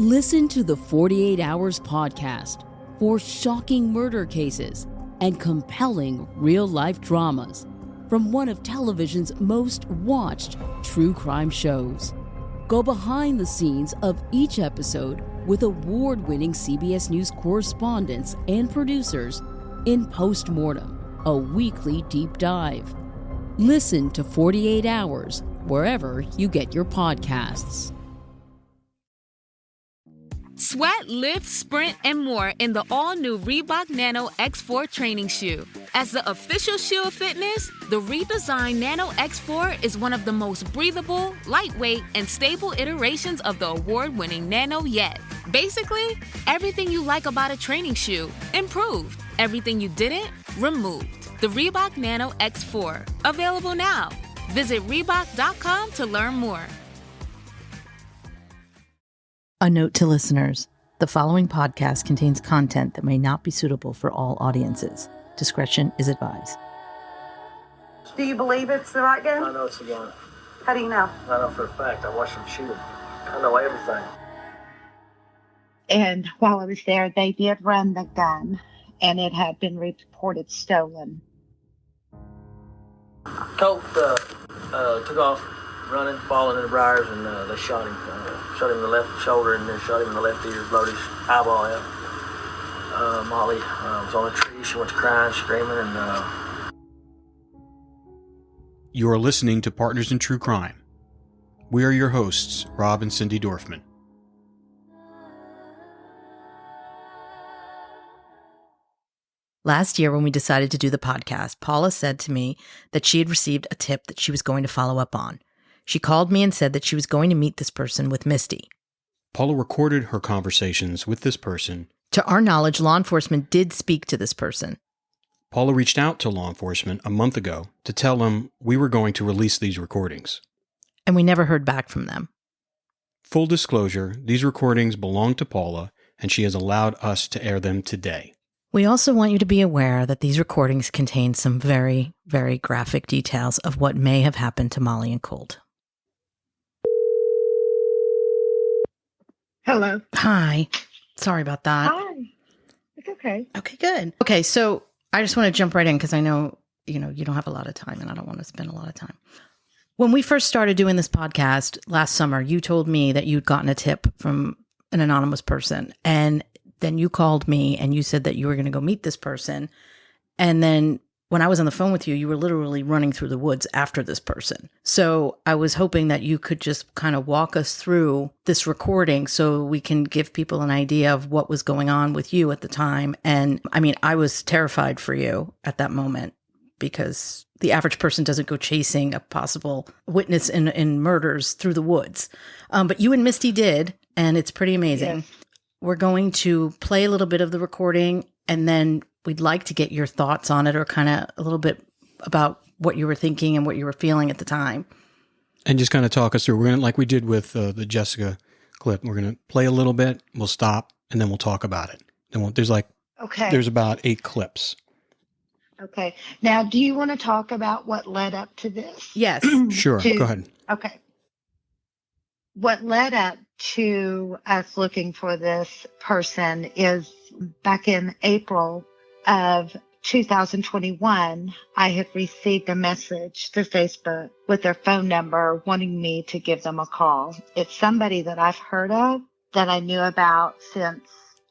Listen to the 48 Hours podcast for shocking murder cases and compelling real-life dramas from one of television's most watched true crime shows. Go behind the scenes of each episode with award-winning CBS News correspondents and producers in Postmortem, a weekly deep dive. Listen to 48 Hours wherever you get your podcasts. Sweat, lift, sprint, and more in the all-new Reebok Nano X4 training shoe. As the official shoe of fitness, the redesigned Nano X4 is one of the most breathable, lightweight, and stable iterations of the award-winning Nano yet. Basically, everything you like about a training shoe, improved. Everything you didn't, removed. The Reebok Nano X4, available now. Visit Reebok.com to learn more. A note to listeners. The following podcast contains content that may not be suitable for all audiences. Discretion is advised. Do you believe it's the right gun? I know it's the gun. How do you know? I know for a fact. I watched them shoot him. I know everything. And while I was there, they did run the gun, and it had been reported stolen. Colt took off running, falling in the briars, and they shot him. Shot him in the left shoulder and then shot him in the left ear, blowed his eyeball out. Molly was on a tree. She went to crying, screaming, and... You are listening to Partners in True Crime. We are your hosts, Rob and Cindy Dorfman. Last year, when we decided to do the podcast, Paula said to me that she had received a tip that she was going to follow up on. She called me and said that she was going to meet this person with Misty. Paula recorded her conversations with this person. To our knowledge, law enforcement did speak to this person. Paula reached out to law enforcement a month ago to tell them we were going to release these recordings. And we never heard back from them. Full disclosure, these recordings belong to Paula, and she has allowed us to air them today. We also want you to be aware that these recordings contain some very, very graphic details of what may have happened to Molly and Colt. Hello. Hi. Sorry about that. Hi. It's okay. Okay, good. Okay, so I just want to jump right in because I know, you don't have a lot of time and I don't want to spend a lot of time. When we first started doing this podcast last summer, you told me that you'd gotten a tip from an anonymous person, and then you called me and you said that you were going to go meet this person. And then when I was on the phone with you, you were literally running through the woods after this person. So I was hoping that you could just kind of walk us through this recording so we can give people an idea of what was going on with you at the time. And I mean, I was terrified for you at that moment because the average person doesn't go chasing a possible witness in murders through the woods. But you and Misty did, and it's pretty amazing. Yes. We're going to play a little bit of the recording, and then we'd like to get your thoughts on it, or kind of a little bit about what you were thinking and what you were feeling at the time. And just kind of talk us through. We're going to, like we did with the Jessica clip, we're going to play a little bit, we'll stop, and then we'll talk about it. Then there's about 8 clips. Okay. Now, do you want to talk about what led up to this? Yes. Sure. Go ahead. Okay. What led up to us looking for this person is back in April of 2021, I had received a message through Facebook with their phone number wanting me to give them a call. It's somebody that I've heard of, that I knew about since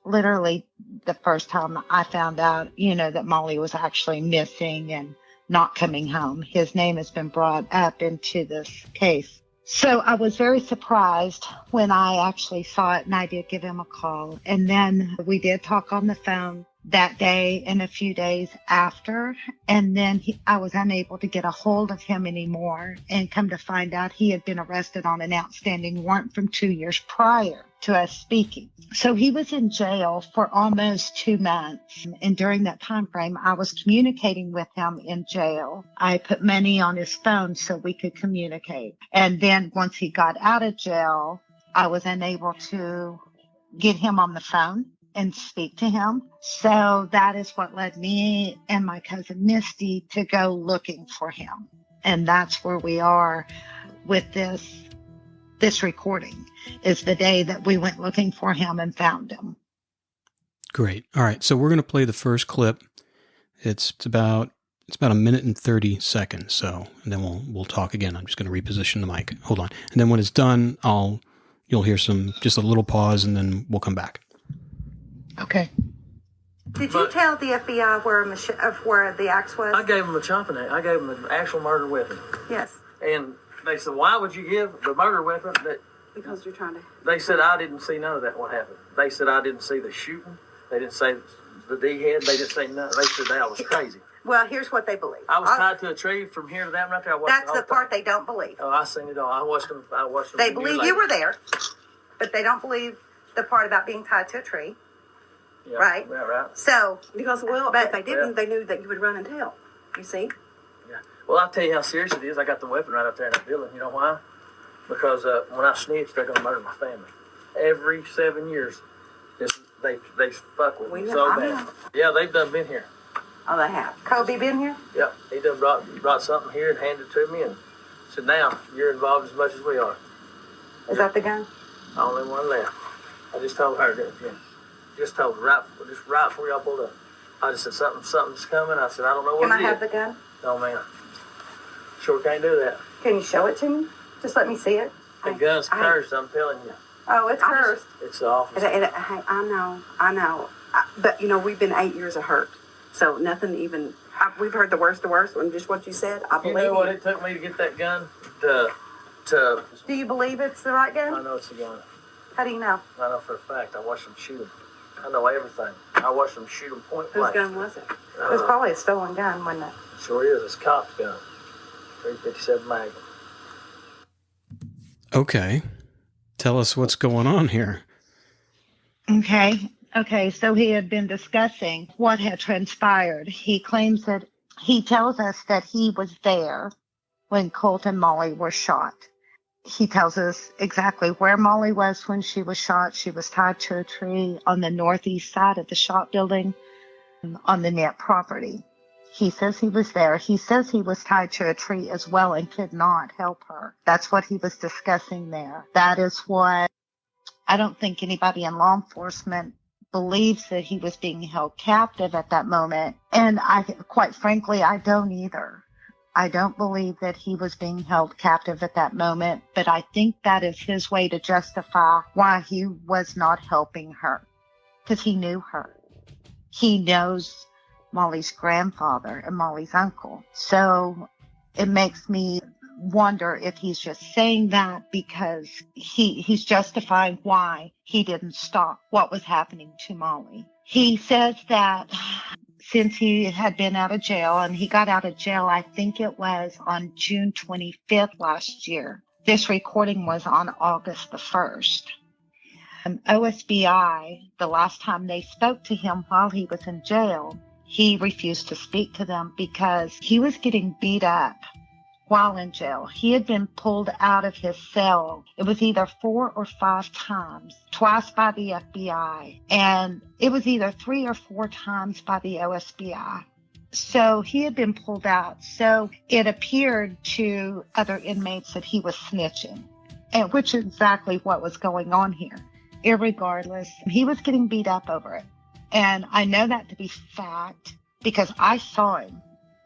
literally the first time I found out, that Molly was actually missing and not coming home. His name has been brought up into this case. So I was very surprised when I actually saw it, and I did give him a call. And then we did talk on the phone that day and a few days after. And then I was unable to get a hold of him anymore, and come to find out he had been arrested on an outstanding warrant from 2 years prior to us speaking. So he was in jail for almost 2 months. And during that time frame, I was communicating with him in jail. I put money on his phone so we could communicate. And then once he got out of jail, I was unable to get him on the phone and speak to him. So that is what led me and my cousin Misty to go looking for him. And that's where we are with this this recording is the day that we went looking for him and found him. Great. All right. So we're going to play the first clip. It's about a minute and 30 seconds. So, and then we'll talk again. I'm just going to reposition the mic. Hold on. And then when it's done, you'll hear just a little pause, and then we'll come back. Okay. Did you tell the FBI where the axe was? I gave them a chopping axe. I gave them an actual murder weapon. Yes. And they said, why would you give the murder weapon? Because you're trying to... They said, I didn't see none of that, what happened. They said, I didn't see the shooting. They didn't say the D-head. They didn't say nothing. They said that I was crazy. Well, here's what they believe. I was tied to a tree from here to that right there. That's the part they don't believe. Oh, I seen it all. I watched them. They believe you were there, but they don't believe the part about being tied to a tree. Yeah, right? Yeah, right. So, because, if they didn't, they knew that you would run and tell. You see? Yeah. Well, I'll tell you how serious it is. I got the weapon right up there in that building. You know why? Because when I snitch, they're going to murder my family. Every 7 years, they fuck with me so bad. Yeah, they've done been here. Oh, they have. Kobe been here? Yeah, he done brought something here and handed it to me and said, now, you're involved as much as we are. Is that the gun? Only one left. I just told her that. Yeah. Just told her right before y'all pulled up. I just said, something's coming. I said, I don't know what it is. Can I have the gun? No, ma'am. Sure can't do that. Can you show it to me? Just let me see it. The gun's cursed, I'm telling you. Oh, it's cursed. It's awful. I know. But, we've been 8 years of hurt. So nothing even... we've heard the worst, and just what you said, I believe you. You know what it took me to get that gun? To Do you believe it's the right gun? I know it's the gun. How do you know? I know for a fact. I watched them shoot him. I know everything. I watched them shoot him point blank. Whose gun was it? It was probably a stolen gun, wasn't it? Sure is. It's a cop's gun. 357 Magnum. Okay. Tell us what's going on here. Okay, so he had been discussing what had transpired. He tells us that he was there when Colt and Molly were shot. He tells us exactly where Molly was when she was shot. She was tied to a tree on the northeast side of the shop building on the net property. He says he was there. He says he was tied to a tree as well and could not help her. That's what he was discussing there. That is what I don't think anybody in law enforcement believes, that he was being held captive at that moment. And quite frankly, I don't either. I don't believe that he was being held captive at that moment, but I think that is his way to justify why he was not helping her, because he knew her. He knows Molly's grandfather and Molly's uncle. So it makes me wonder if he's just saying that because he's justifying why he didn't stop what was happening to Molly. He says that since he had been out of jail, and he got out of jail, I think it was on June 25th last year. This recording was on August the 1st. OSBI, the last time they spoke to him while he was in jail, he refused to speak to them because he was getting beat up while in jail. He had been pulled out of his cell. It was either 4 or 5 times, twice by the FBI, and it was either 3 or 4 times by the OSBI. So he had been pulled out. So it appeared to other inmates that he was snitching, and which is exactly what was going on here. Irregardless, he was getting beat up over it. And I know that to be fact because I saw him.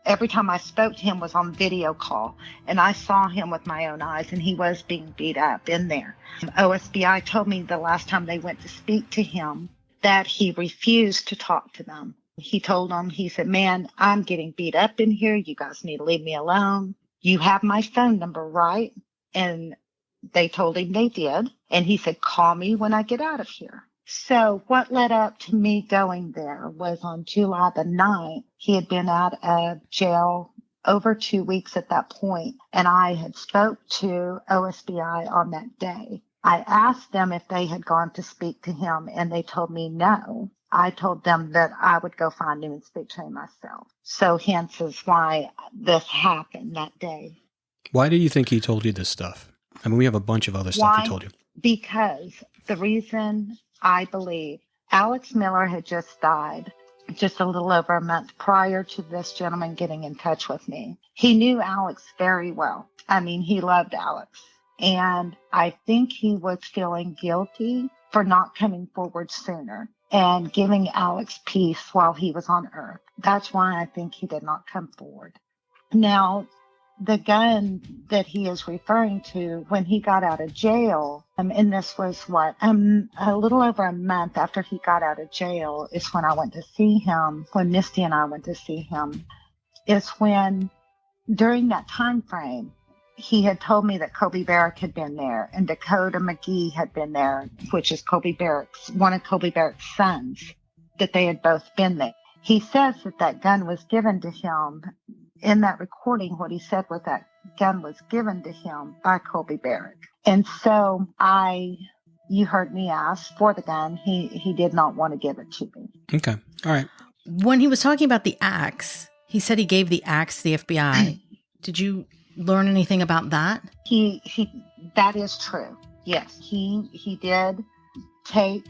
Every time I spoke to him was on video call, and I saw him with my own eyes, and he was being beat up in there. OSBI told me the last time they went to speak to him that he refused to talk to them. He told them, he said, man, I'm getting beat up in here. You guys need to leave me alone. You have my phone number, right? And they told him they did. And he said, call me when I get out of here. So what led up to me going there was on July the 9th. He had been out of jail over 2 weeks at that point, and I had spoke to OSBI on that day. I asked them if they had gone to speak to him, and they told me no. I told them that I would go find him and speak to him myself. So hence is why this happened that day. Why do you think he told you this stuff? I mean, we have a bunch of other stuff he told you. Because the reason I believe Alex Miller had just died just a little over a month prior to this gentleman getting in touch with me. He knew Alex very well. I mean, he loved Alex. And I think he was feeling guilty for not coming forward sooner and giving Alex peace while he was on Earth. That's why I think he did not come forward. Now, the gun that he is referring to, when he got out of jail, and this was a little over a month after he got out of jail, is when I went to see him, when Misty and I went to see him, is when, during that time frame, he had told me that Colby Barrick had been there and Dakota McGee had been there, which is one of Colby Barrick's sons, that they had both been there. He says that gun was given to him. In that recording, what he said was that gun was given to him by Colby Barrick. And so you heard me ask for the gun. He did not want to give it to me. Okay. All right. When he was talking about the axe, he said he gave the axe to the FBI. Did you learn anything about that? That is true. Yes. He did take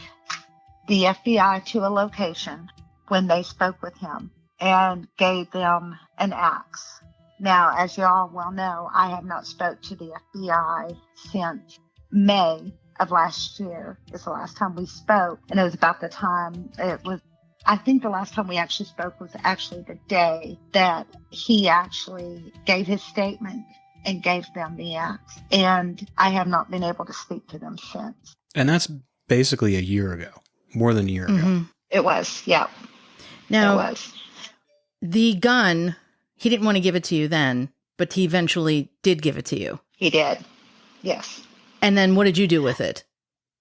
the FBI to a location when they spoke with him and gave them an axe. Now, as you all well know, I have not spoke to the FBI since May of last year is the last time we spoke. And it was about the time I think the last time we actually spoke was actually the day that he actually gave his statement and gave them the axe. And I have not been able to speak to them since. And that's basically a year ago, more than a year ago. It was, yeah. Now, it was. The gun, he didn't want to give it to you then, but he eventually did give it to you. He did, yes. And then what did you do with it?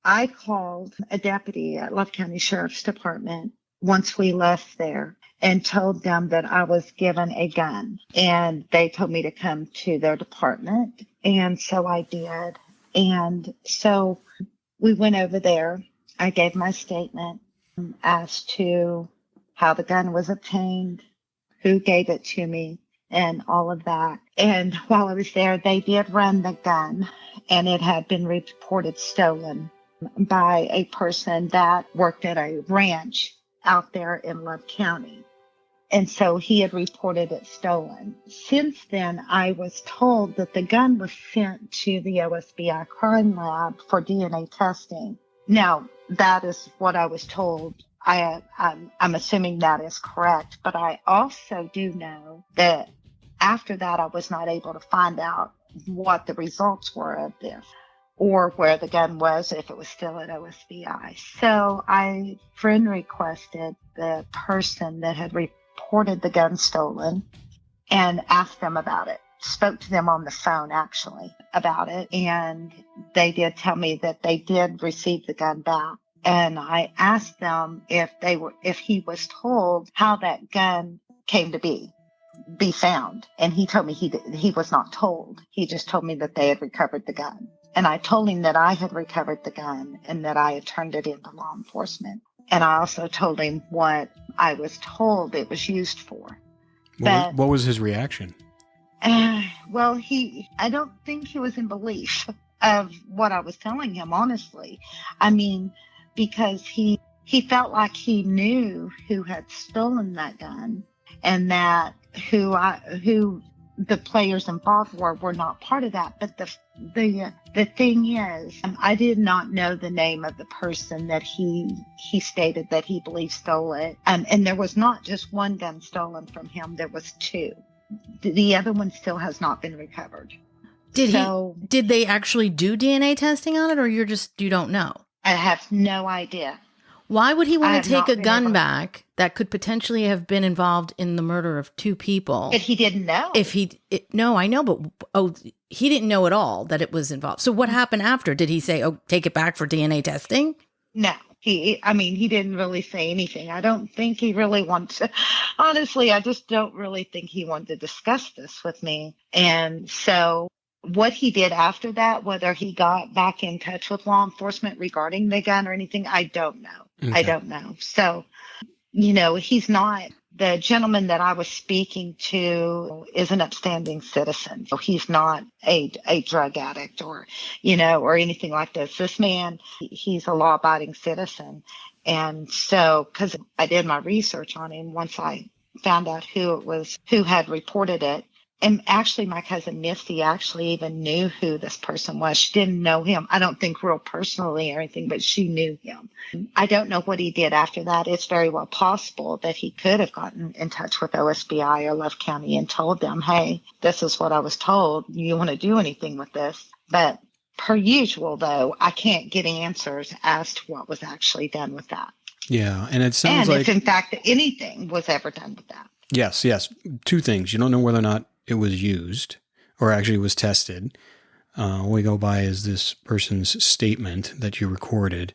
I called a deputy at Love County Sheriff's Department once we left there and told them that I was given a gun. And they told me to come to their department. And so I did. And so we went over there. I gave my statement as to how the gun was obtained, who gave it to me, and all of that. And while I was there, they did run the gun, and it had been reported stolen by a person that worked at a ranch out there in Love County. And so he had reported it stolen. Since then, I was told that the gun was sent to the OSBI crime lab for DNA testing. Now, that is what I was told. I'm assuming that is correct, but I also do know that after that, I was not able to find out what the results were of this or where the gun was, if it was still at OSBI. So I friend requested the person that had reported the gun stolen and asked them about it. Spoke to them on the phone, actually, about it. And they did tell me that they did receive the gun back. And I asked them if he was told how that gun came to be found. And he told me he was not told. He just told me that they had recovered the gun. And I told him that I had recovered the gun and that I had turned it into law enforcement. And I also told him what I was told it was used for. What was his reaction? Well, I don't think he was in belief of what I was telling him, honestly. I mean, because he felt like he knew who had stolen that gun and that who the players involved were not part of that. But the thing is, I did not know the name of the person that he stated that he believed stole it. And there was not just one gun stolen from him. There was two. The other one still has not been recovered. Did they actually do DNA testing on it, or you don't know? I have no idea. Why would he want to take a gun back that could potentially have been involved in the murder of two people? But he didn't know. No, I know, but he didn't know at all that it was involved. So what happened after? Did he say, take it back for DNA testing? No. He didn't really say anything. I don't think he really wanted to. Honestly, I just don't really think he wanted to discuss this with me. And so what he did after that, whether he got back in touch with law enforcement regarding the gun or anything, I don't know. Okay. I don't know. So, he's not. The gentleman that I was speaking to is an upstanding citizen. So he's not a drug addict or anything like this. This man, he's a law-abiding citizen. And so, because I did my research on him, once I found out who had reported it, And actually, my cousin Misty actually even knew who this person was. She didn't know him, I don't think real personally or anything, but she knew him. I don't know what he did after that. It's very well possible that he could have gotten in touch with OSBI or Love County and told them, hey, this is what I was told. You want to do anything with this? But per usual, though, I can't get answers as to what was actually done with that. Yeah, and it sounds like... if, in fact, anything was ever done with that. Yes. Two things. You don't know whether or not it was used or actually was tested. All we go by is this person's statement that you recorded.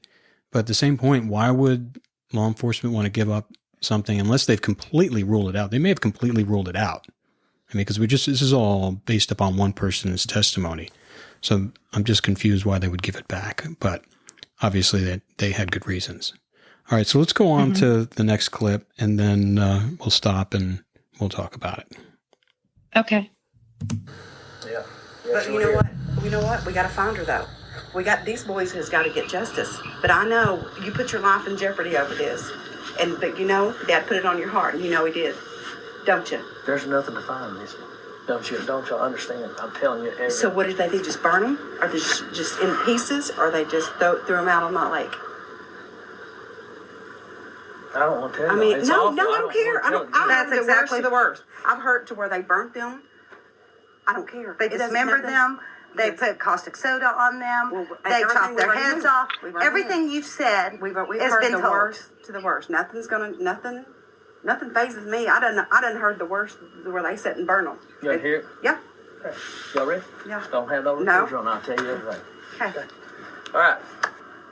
But at the same point, why would law enforcement want to give up something unless they've completely ruled it out? They may have completely ruled it out. I mean, because this is all based upon one person's testimony. So I'm just confused why they would give it back. But obviously they had good reasons. All right, so let's go on to the next clip, and then we'll stop and we'll talk about it. Okay. Yeah. But you know what? We got to find her, though. These boys has got to get justice. But I know you put your life in jeopardy over this. But Dad put it on your heart, and you know he did. Don't you? There's nothing to find, Missy. Don't y'all understand? I'm telling you everything. So what did they do? Just burn them? Are they just in pieces? Or they just threw them out on that lake? I don't want to tell you. I mean, It's no, awful. I don't care. That's exactly the worst. I've heard to where they burnt them. I don't care. They dismembered them. They put caustic soda on them. They chopped their heads off. Everything you've said we've has heard been the told. worst to the worst. Nothing phases me. I done heard the worst where they sit and burn them. You want to hear it? Yeah. Okay. Y'all ready? Yeah. Don't have no refrigerant. I'll tell you everything. Okay. All right.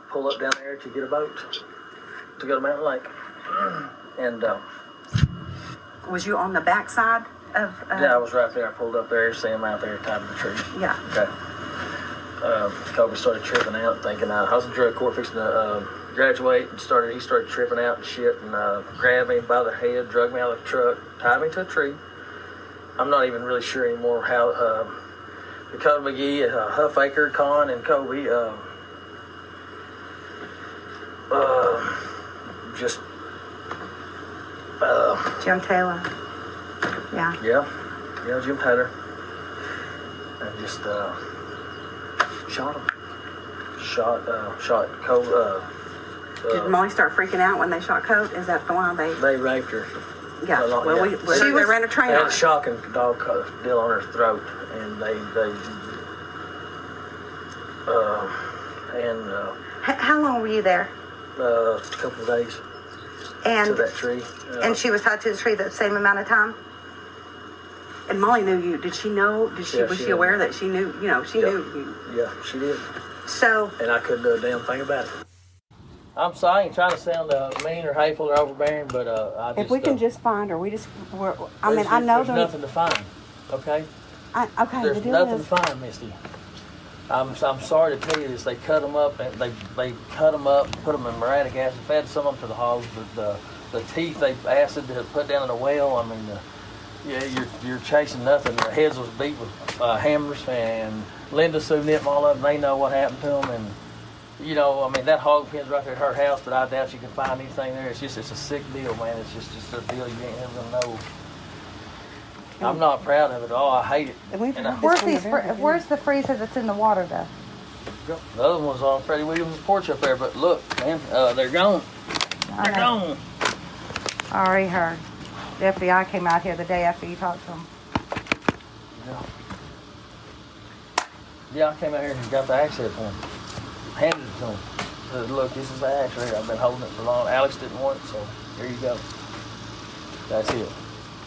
Pull up down there to get a boat to go to Mountain Lake. And Was you on the backside of? yeah, I was right there. I pulled up there, see him out there tied to the tree. Yeah. Okay. Kobe started tripping out, thinking I was in drug court fixing to graduate, and he started tripping out and shit, and grabbed me by the head, drug me out of the truck, tied me to a tree. I'm not even really sure anymore how Dakota McGee, Huffaker, Con, and Kobe just Jim Taylor. Yeah. Yeah, Jim Taylor. And just shot him. Shot Colt. Did Molly start freaking out when they shot Colt? Is that the one They raped her. Yeah. Well, yeah. they ran a train They on had a her. shocking dog deal on her throat, and How long were you there? a couple of days to And that tree. and she was tied to the tree the same amount of time? And Molly knew you. Did she know? Was she aware that she knew? She knew you. Yeah, she did. So And I couldn't do a damn thing about it. I'm sorry, I ain't trying to sound mean or hateful or overbearing, but I just... If we can just find her, there's nothing to find, okay? Okay. There's nothing to find, Misty. I'm sorry to tell you this. They cut them up, and they cut them up, put them in muriatic acid, fed some of them to the hogs. The teeth they acid to put down in the well. I mean, you're chasing nothing. Their heads was beat with hammers, and Linda Sue nipped all of them. They know what happened to them, and I mean, that hog pen's right there at her house, but I doubt you can find anything there. It's a sick deal, man. It's just a deal you ain't ever gonna know. I'm not proud of it at all. I hate it. Where's the freezer that's in the water, though? The other one's on Freddie Williams' porch up there, but look, man, they're gone. They're gone. I already heard. The FBI came out here the day after you talked to them. Yeah, I came out here and got the axe head for him. Handed it to him. Said, look, this is the axe right here. I've been holding it for long. Alex didn't want it, so here you go. That's it.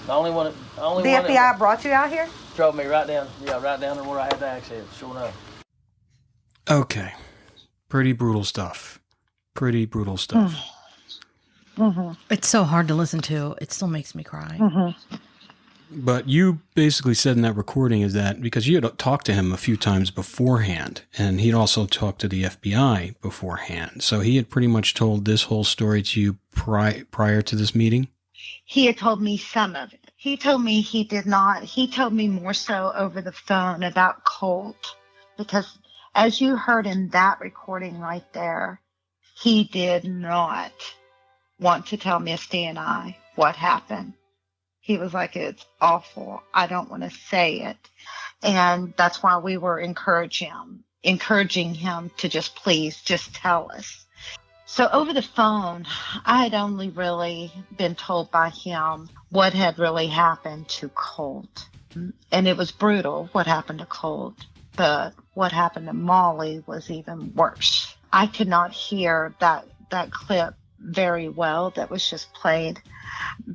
The FBI brought you out here? Drove me right down there where I had the axe head, sure enough. Okay. Pretty brutal stuff. Mm-hmm. It's so hard to listen to. It still makes me cry. Mm-hmm. But you basically said in that recording is that because you had talked to him a few times beforehand, and he'd also talked to the FBI beforehand. So he had pretty much told this whole story to you prior to this meeting? He had told me some of it. He told me he did not. He told me more so over the phone about Colt, because as you heard in that recording right there, he did not want to tell Misty and I what happened. He was like, it's awful. I don't want to say it. And that's why we were encouraging him to just tell us. So over the phone, I had only really been told by him what had really happened to Colt. And it was brutal what happened to Colt, but what happened to Molly was even worse. I could not hear that clip very well that was just played,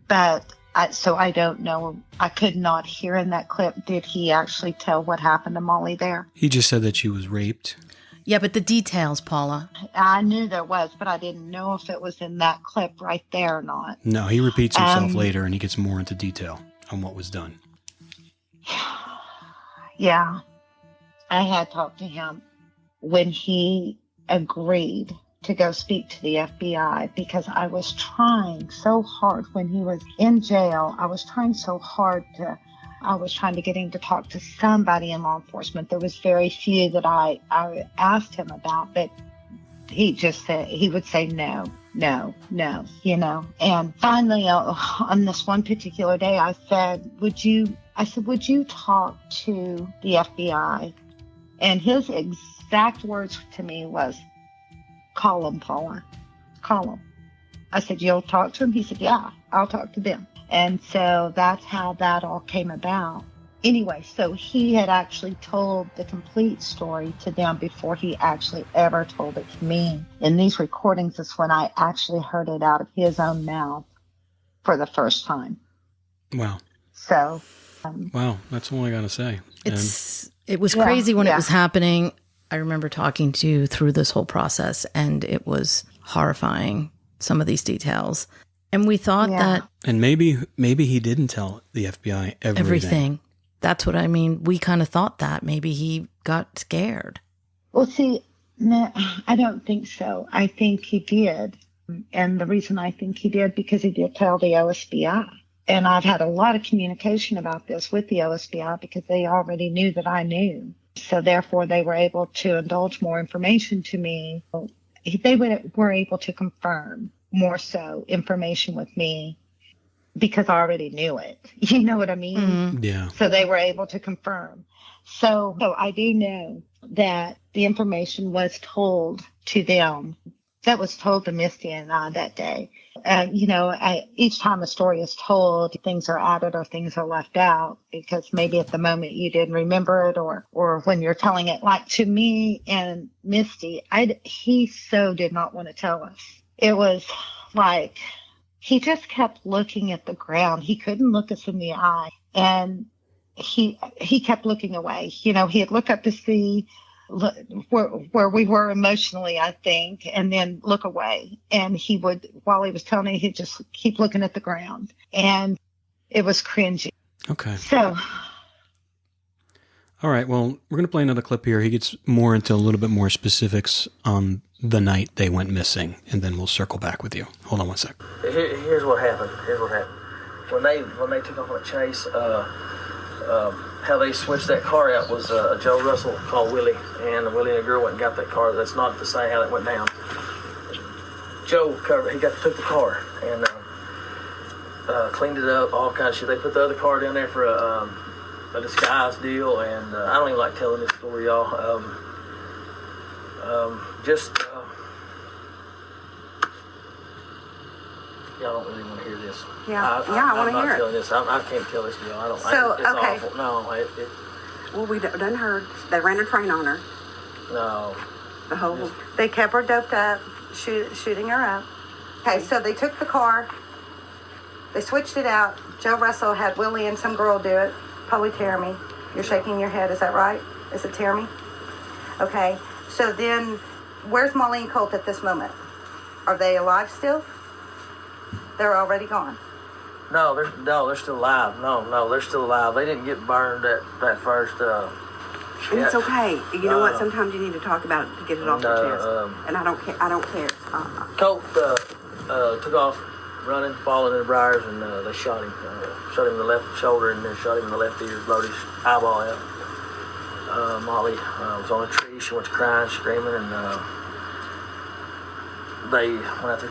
but so I don't know. I could not hear in that clip. Did he actually tell what happened to Molly there? He just said that she was raped. Yeah, but the details, Paula. I knew there was, but I didn't know if it was in that clip right there or not. No, he repeats himself later, and he gets more into detail on what was done. Yeah. I had talked to him when he agreed to go speak to the FBI, because I was trying so hard when he was in jail. I was trying to get him to talk to somebody in law enforcement. There was very few that I asked him about, but he just said, he would say no, And finally, on this one particular day, I said, would you talk to the FBI? And his exact words to me was, call him, Paula. Call him. I said, you'll talk to him? He said, yeah, I'll talk to them. And so that's how that all came about. Anyway, so he had actually told the complete story to them before he actually ever told it to me. In these recordings is when I actually heard it out of his own mouth for the first time. Wow. So. Wow, that's all I got to say. It was crazy when it was happening. I remember talking to you through this whole process, and it was horrifying, some of these details. And we thought that... And maybe he didn't tell the FBI everything. That's what I mean. We kind of thought that. Maybe he got scared. Well, see, no, I don't think so. I think he did. And the reason I think he did, because he did tell the OSBI. And I've had a lot of communication about this with the OSBI because they already knew that I knew. So therefore, they were able to indulge more information to me. They were able to confirm more so information with me because I already knew it. You know what I mean? Mm-hmm. Yeah. So they were able to confirm. So I do know that the information was told to them. That was told to Misty and I that day. Each time a story is told, things are added or things are left out because maybe at the moment you didn't remember it or when you're telling it. Like to me and Misty, he so did not want to tell us. It was like he just kept looking at the ground. He couldn't look us in the eye, and he kept looking away. He'd look up to see where we were emotionally, I think, and then look away. And he would, while he was telling me, he'd just keep looking at the ground. And it was cringy. Okay. So. All right. Well, we're going to play another clip here. He gets more into a little bit more specifics on the night they went missing, and then we'll circle back with you. Hold on one sec. Here's what happened. When they took off on a chase, how they switched that car out was Joe Russell called Willie, and Willie and a girl went and got that car. That's not to say how that went down. Joe took the car and cleaned it up, all kinds of shit. They put the other car down there for a disguise deal, and I don't even like telling this story, y'all. Y'all don't really want to hear this. I want to hear it. I'm not telling this. I can't tell this to y'all. It's awful. No, Well, we done heard they ran a train on her. No. They kept her doped up, shooting her up. Okay, so they took the car. They switched it out. Joe Russell had Willie and some girl do it. Probably Terry. You're shaking your head. Is that right? Is it Terry? Okay. So then, where's Molly and Colt at this moment? Are they alive still? They're already gone. No, they're still alive. No, they're still alive. They didn't get burned that first. And it's okay. You know what? Sometimes you need to talk about it to get it off your chest. And I don't care. Colt took off running, falling in the briars, and they shot him. Shot him in the left shoulder and then shot him in the left ear, blowed his eyeball out. Molly was on a tree. She went to crying, screaming, and they went out there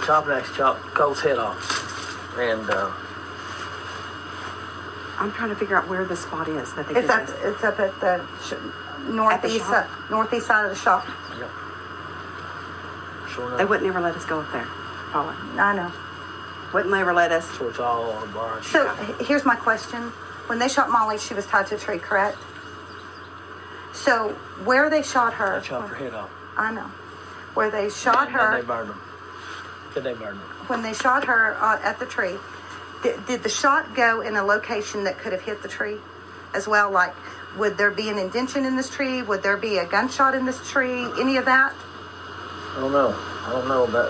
chopped Colt's head off. And I'm trying to figure out where the spot is that they did this. It's up at the northeast side of the shop. Yeah. Sure enough. They wouldn't ever let us go up there, Paula. I know. Wouldn't ever let us. So it's all on the bar. So here's my question. When they shot Molly, she was tied to a tree, correct? So where they shot her... They chopped her head off. I know. Where they shot her... And they burned them. Then they burned them. When they shot her at the tree, did the shot go in a location that could have hit the tree as well? Like, would there be an indention in this tree? Would there be a gunshot in this tree? Any of that? I don't know. But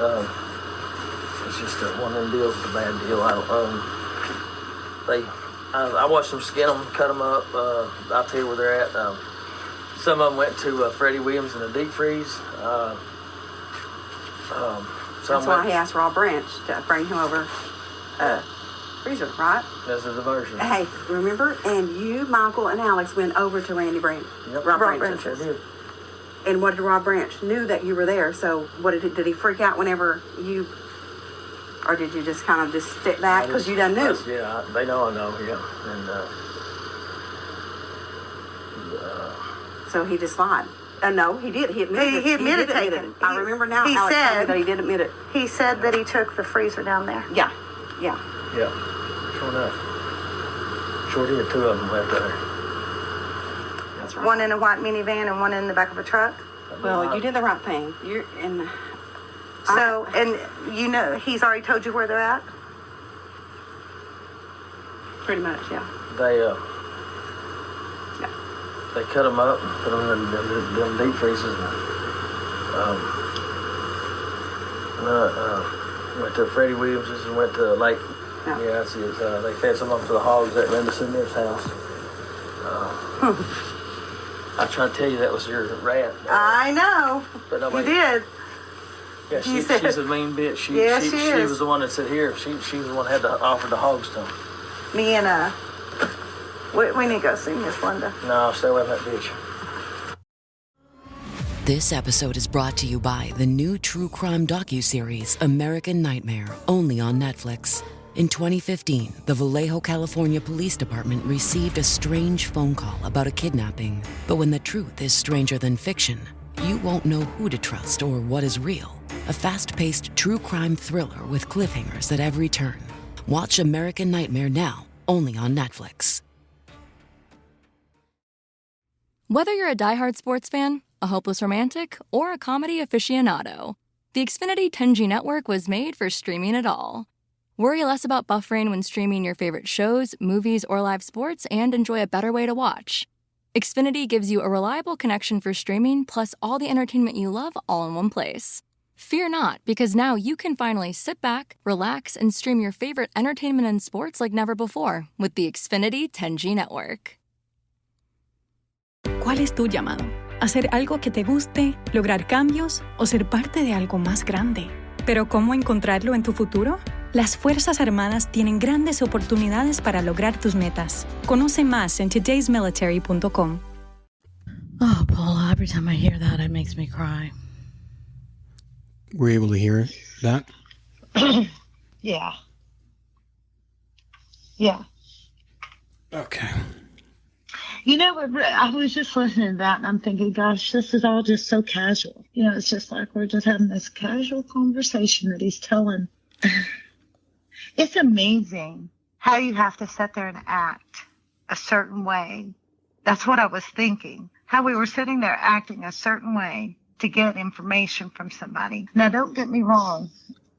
it's just one of them deals. It's a bad deal. I watched them skin them, cut them up. I'll tell you where they're at. Some of them went to Freddie Williams in the deep freeze. That's why he asked Rob Branch to bring him over freezer, right? That's a diversion. Hey, remember? And you, Michael, and Alex went over to Randy Branch. Yep. Rob Branch. Sure did. And what did Rob Branch knew that you were there? So what did he freak out whenever you, or did you just kind of just stick back because you done knew? Yeah, they know I know. Yeah, and so he just lied. No, he did. He admitted it. He admitted it. I remember now. Alex told me that he did admit it. He said that he took the freezer down there. Yeah. Sure enough. Sure did. Two of them left there. That's right. One in a white minivan and one in the back of a truck. Well, you did the right thing. You're in. So, and you know, he's already told you where they're at? Pretty much, yeah. They cut them up and put them in them deep freezers. Went to Freddie Williams's and went to Lake. Yeah, I see it. They fed some of them to the hogs at Linda Senior's house. I tried to tell you that was your rat. I know. But nobody did. Yeah, she's a mean bitch. She was the one that said here. She was the one that had to offer the hogs to them. Me and we need to go see Miss Linda. No, stay away from that bitch. This episode is brought to you by the new true crime docuseries American Nightmare, only on Netflix. In 2015, the Vallejo, California Police Department received a strange phone call about a kidnapping. But when the truth is stranger than fiction, you won't know who to trust or what is real. A fast-paced true crime thriller with cliffhangers at every turn. Watch American Nightmare now, only on Netflix. Whether you're a diehard sports fan, a hopeless romantic, or a comedy aficionado, the Xfinity 10G network was made for streaming it all. Worry less about buffering when streaming your favorite shows, movies, or live sports, and enjoy a better way to watch. Xfinity gives you a reliable connection for streaming, plus all the entertainment you love all in one place. Fear not, because now you can finally sit back, relax, and stream your favorite entertainment and sports like never before with the Xfinity 10G network. ¿Cuál es tu llamado? ¿Hacer algo que te guste, lograr cambios o ser parte de algo más grande? ¿Pero cómo encontrarlo en tu futuro? Las Fuerzas Armadas tienen grandes oportunidades para lograr tus metas. Conoce más en todaysmilitary.com. Oh, Paula, every time I hear that, it makes me cry. Were you able to hear that? Yeah. Yeah. Okay. You know, I was just listening to that and I'm thinking, gosh, this is all just so casual. You know, it's just like we're just having this casual conversation that he's telling. It's amazing how you have to sit there and act a certain way. That's what I was thinking. How we were sitting there acting a certain way to get information from somebody. Now, don't get me wrong.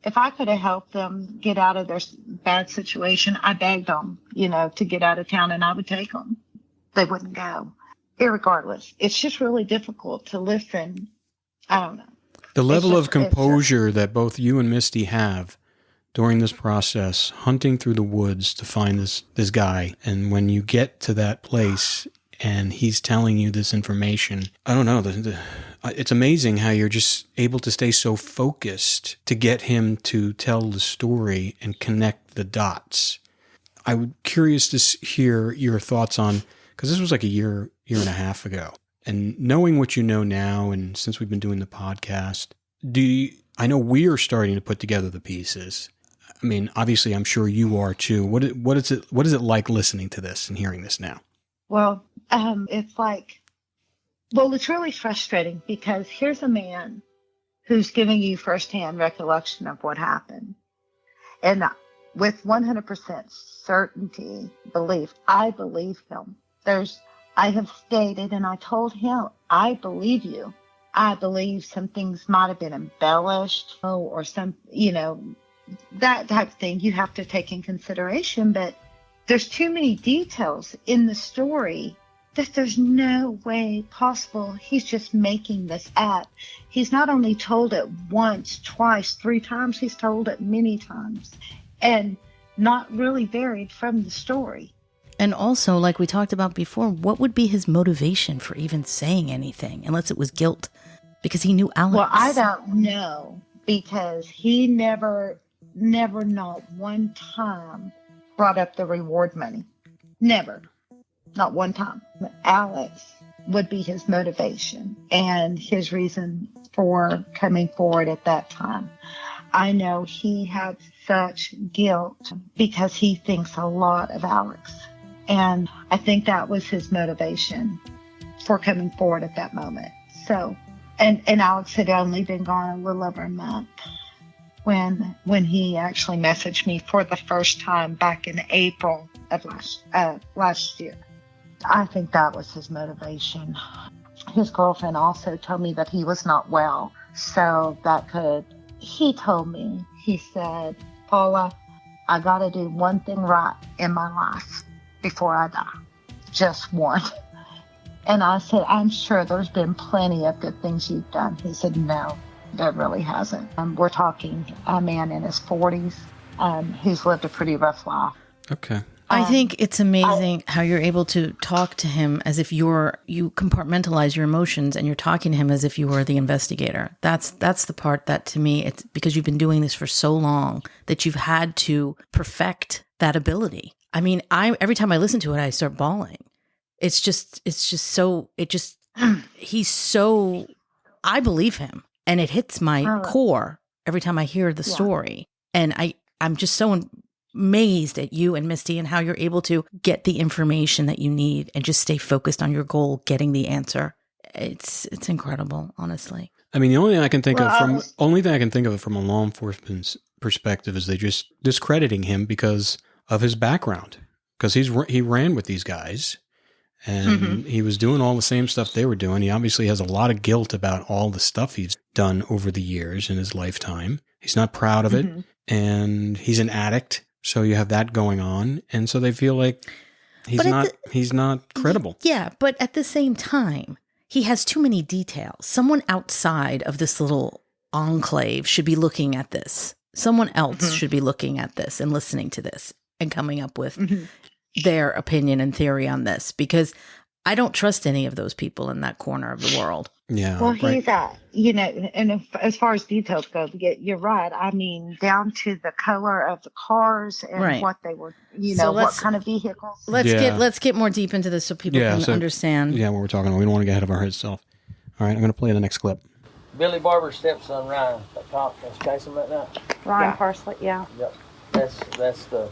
If I could have helped them get out of their bad situation, I begged them, you know, to get out of town and I would take them. They wouldn't go. Irregardless, it's just really difficult to listen. I don't know. The level of composure that both you and Misty have during this process, hunting through the woods to find this guy, and when you get to that place and he's telling you this information, I don't know, it's amazing how you're just able to stay so focused to get him to tell the story and connect the dots. I'm curious to hear your thoughts on, because this was like a year and a half ago, and knowing what you know now, and since we've been doing the podcast, I know we are starting to put together the pieces. I mean, obviously, I'm sure you are too. What is it like listening to this and hearing this now? Well, it's like, well, it's really frustrating because here's a man who's giving you firsthand recollection of what happened. And with 100% certainty, I believe him. I have stated and I told him, I believe you. I believe some things might have been embellished or some, that type of thing you have to take in consideration. But there's too many details in the story that there's no way possible he's just making this up. He's not only told it once, twice, 3 times, he's told it many times and not really varied from the story. And also, like we talked about before, what would be his motivation for even saying anything, unless it was guilt? Because he knew Alex. Well, I don't know, because he never not one time brought up the reward money. Never. Not one time. Alex would be his motivation and his reason for coming forward at that time. I know he had such guilt because he thinks a lot of Alex. And I think that was his motivation for coming forward at that moment. So, and Alex had only been gone a little over a month when he actually messaged me for the first time back in April of last year. I think that was his motivation. His girlfriend also told me that he was not well. So he told me, he said, Paula, I got to do one thing right in my life before I die. Just one. And I said, I'm sure there's been plenty of good things you've done. He said, no, there really hasn't. We're talking a man in his 40s who's lived a pretty rough life. Okay. I think it's amazing how you're able to talk to him as if you compartmentalize your emotions and you're talking to him as if you were the investigator. That's the part that, to me, it's because you've been doing this for so long that you've had to perfect that ability. I mean, every time I listen to it, I start bawling. He's so, I believe him, and it hits my core every time I hear the story. And I'm just so amazed at you and Misty and how you're able to get the information that you need and just stay focused on your goal, getting the answer. It's incredible, honestly. I mean, the only thing I can think of from a law enforcement's perspective is they just discrediting him because of his background, because he ran with these guys and he was doing all the same stuff they were doing. He obviously has a lot of guilt about all the stuff he's done over the years in his lifetime. He's not proud of it, and he's an addict. So you have that going on, and so they feel like he's not credible. Yeah, but at the same time, he has too many details. Someone outside of this little enclave should be looking at this. Someone else should be looking at this and listening to this and coming up with their opinion and theory on this, because I don't trust any of those people in that corner of the world. Yeah. Well, he's and as far as details go, you're right. I mean, down to the color of the cars and what they were, what kind of vehicles. Let's get more deep into this so people can understand. Yeah, what we're talking about. We don't want to get ahead of our self. All right, I'm going to play the next clip. Billy Barber's stepson, Ryan, that cop that's chasing him right now. Ryan Parsley, yeah. Yep. That's the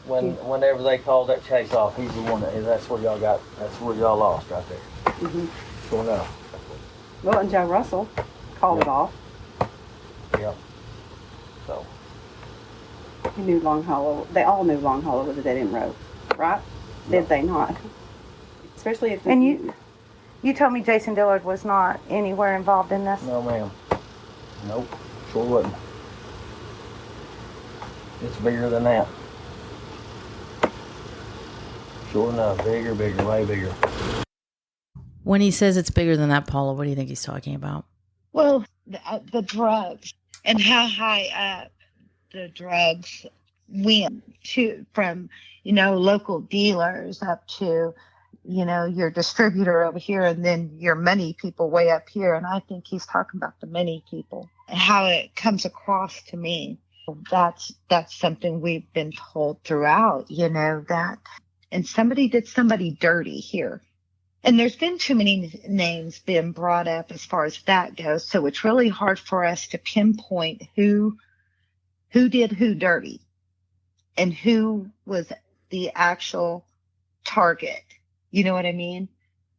whenever they called that chase off, he's the one that's where y'all lost right there. Sure enough. Well, and Joe Russell called it off. Yep. So he knew Long Hollow. They all knew Long Hollow was a dead end road, right? Did they not? Especially if you told me Jason Dillard was not anywhere involved in this. No, ma'am. Nope. Sure wasn't. It's bigger than that. Sure enough, bigger, way bigger. When he says it's bigger than that, Paula, what do you think he's talking about? Well, the drugs and how high up the drugs went from local dealers up to your distributor over here, and then your money people way up here. And I think he's talking about the money people and how it comes across to me. That's something we've been told throughout, that. And somebody did somebody dirty here. And there's been too many names been brought up as far as that goes. So it's really hard for us to pinpoint who who did who dirty and who was the actual target. You know what I mean?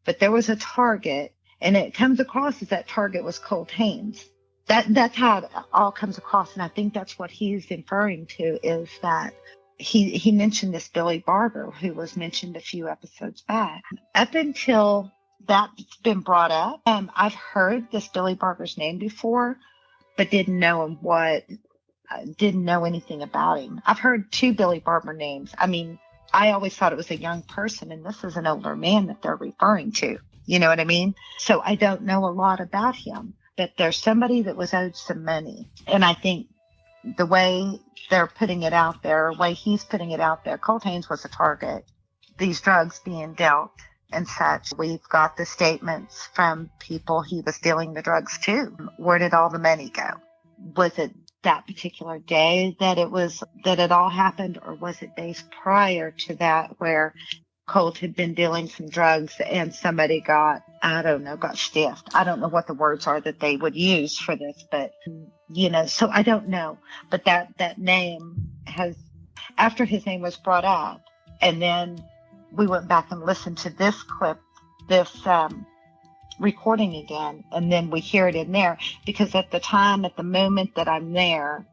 But there was a target, and it comes across as that target was Colt Haynes. That's how it all comes across, and I think that's what he's inferring to, is that he mentioned this Billy Barber, who was mentioned a few episodes back. Up until that's been brought up, I've heard this Billy Barber's name before, but didn't know anything about him. I've heard 2 Billy Barber names. I mean, I always thought it was a young person, and this is an older man that they're referring to. You know what I mean? So I don't know a lot about him, but there's somebody that was owed some money. And I think the way they're putting it out there, the way he's putting it out there, Colt Haynes was a target. These drugs being dealt and such. We've got the statements from people he was dealing the drugs to. Where did all the money go? Was it that particular day that it all happened, or was it days prior to that where Colt had been dealing some drugs and somebody got stiffed? I don't know what the words are that they would use for this, but so I don't know. But that name has, after his name was brought up, and then we went back and listened to this clip, this recording again, and then we hear it in there, because at the moment that I'm there,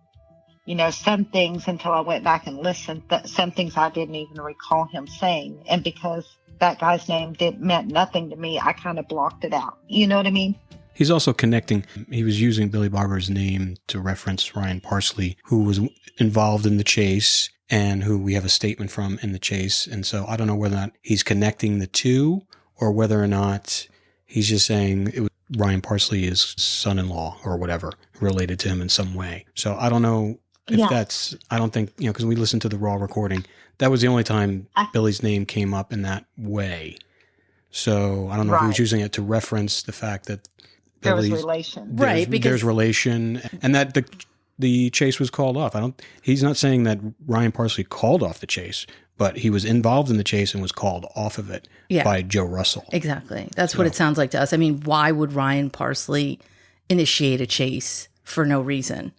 some things, until I went back and listened, some things I didn't even recall him saying, and because that guy's name meant nothing to me, I kind of blocked it out. You know what I mean? He's also connecting. He was using Billy Barber's name to reference Ryan Parsley, who was involved in the chase and who we have a statement from in the chase. And so I don't know whether or not he's connecting the two, or whether or not he's just saying it was Ryan Parsley, his son-in-law or whatever, related to him in some way. So I don't know if that's, I don't think, because we listened to the raw recording, that was the only time Billy's name came up in that way. So I don't know if he was using it to reference the fact that there was relation. Right. Because there's relation, and that the chase was called off. He's not saying that Ryan Parsley called off the chase, but he was involved in the chase and was called off of it by Joe Russell. Exactly. That's what it sounds like to us. I mean, why would Ryan Parsley initiate a chase for no reason?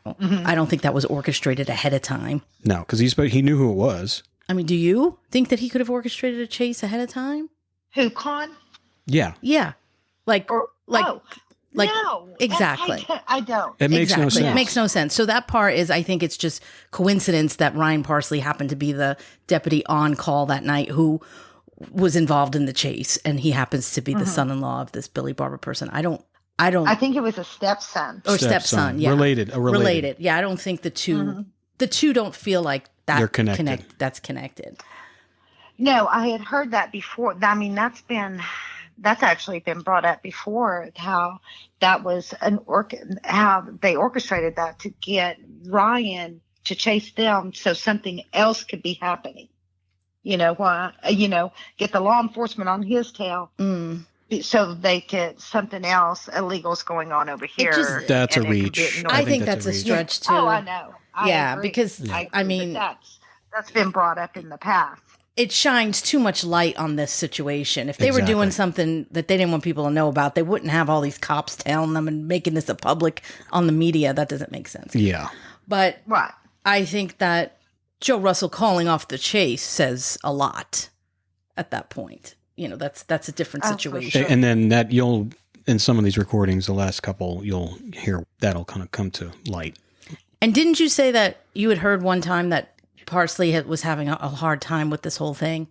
Mm-hmm. I don't think that was orchestrated ahead of time. No, because he knew who it was. I mean, do you think that he could have orchestrated a chase ahead of time? Who, Con? Yeah. Yeah. No, exactly. I don't. It makes no sense. It makes no sense. So that part is, I think it's just coincidence that Ryan Parsley happened to be the deputy on call that night who was involved in the chase, and he happens to be the son-in-law of this Billy Barber person. I think it was a stepson. Or stepson, yeah. Related. Yeah, I don't think the two don't feel like that. They're connected. That's connected. No, I had heard that before. I mean, that's actually been brought up before, how that was how they orchestrated that to get Ryan to chase them so something else could be happening. Get the law enforcement on his tail. So they could, something else illegal's going on over here. That's a reach. I think that's a stretch too. Oh, I know. I agree. Because I mean, that's been brought up in the past. It shines too much light on this situation. If they were doing something that they didn't want people to know about, they wouldn't have all these cops telling them and making this a public on the media. That doesn't make sense. Yeah. But I think that Joe Russell calling off the chase says a lot at that point. That's a different situation. Sure. And then that in some of these recordings, the last couple, you'll hear that'll kind of come to light. And didn't you say that you had heard one time that Parsley was having a hard time with this whole thing?